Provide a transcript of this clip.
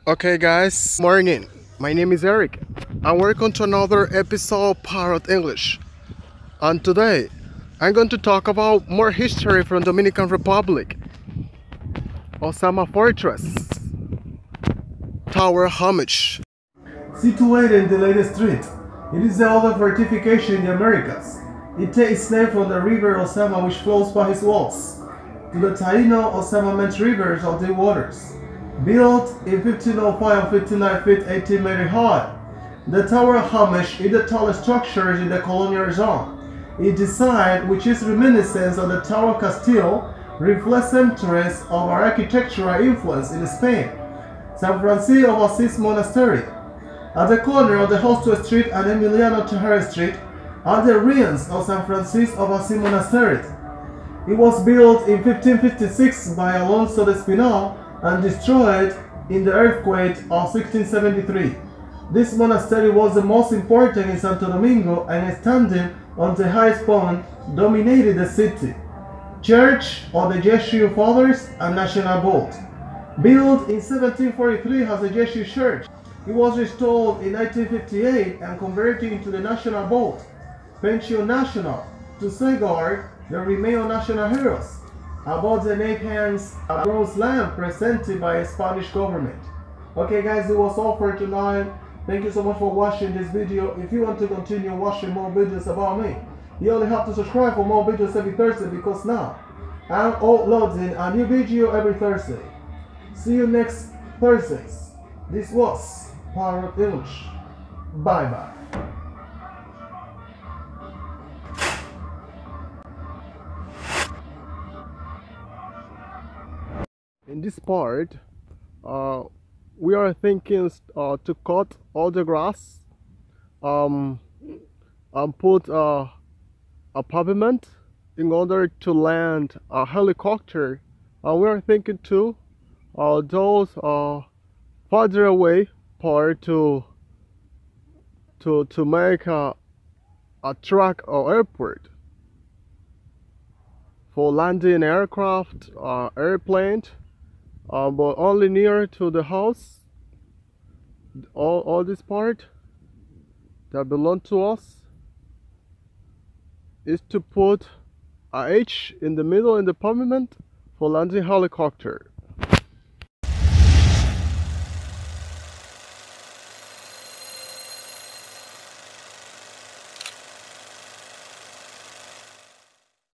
Okay guys, morning. My name is Eric. I'm welcome to another episode of Parrot English. And today, I'm going to talk about more history from Dominican Republic. Ozama Fortress, Tower Homage. Situated in the latest street, it is the oldest fortification in the Americas. It takes its name from the river Ozama which flows by its walls to the Taino-Ozama rivers of the waters. Built in 1505 and 59 feet 18 meters high, the Tower of Homage is the tallest structure in the colonial zone. Its design, which is reminiscent of the Tower Castile, reflects centuries of architectural influence in Spain. San Francisco of Assis Monastery. At the corner of the Hostel Street and Emiliano Tejera Street are the ruins of San Francisco of Assis Monastery. It was built in 1556 by Alonso de Espinal and destroyed in the earthquake of 1673. This monastery was the most important in Santo Domingo and standing on the highest point dominated the city. Church of the Jesuit Fathers and National Vault. Built in 1743 as a Jesuit church, it was restored in 1958 and converted into the National Vault, Pension National, to safeguard the remains of national heroes. About the 8 hands a bronze lamp presented by the Spanish government. Okay guys, it was all for tonight. Thank you so much for watching this video. If you want to continue watching more videos about me, you only have to subscribe for more videos every Thursday, because now I'm uploading a new video every Thursday. See you next Thursdays. This was Parrot English. Bye bye. In this part, we are thinking to cut all the grass and put a pavement in order to land a helicopter. And we are thinking to those farther away part to make a track or airport for landing aircraft, airplane. But only near to the house. All this part that belong to us is to put a H in the middle in the pavement for landing helicopter.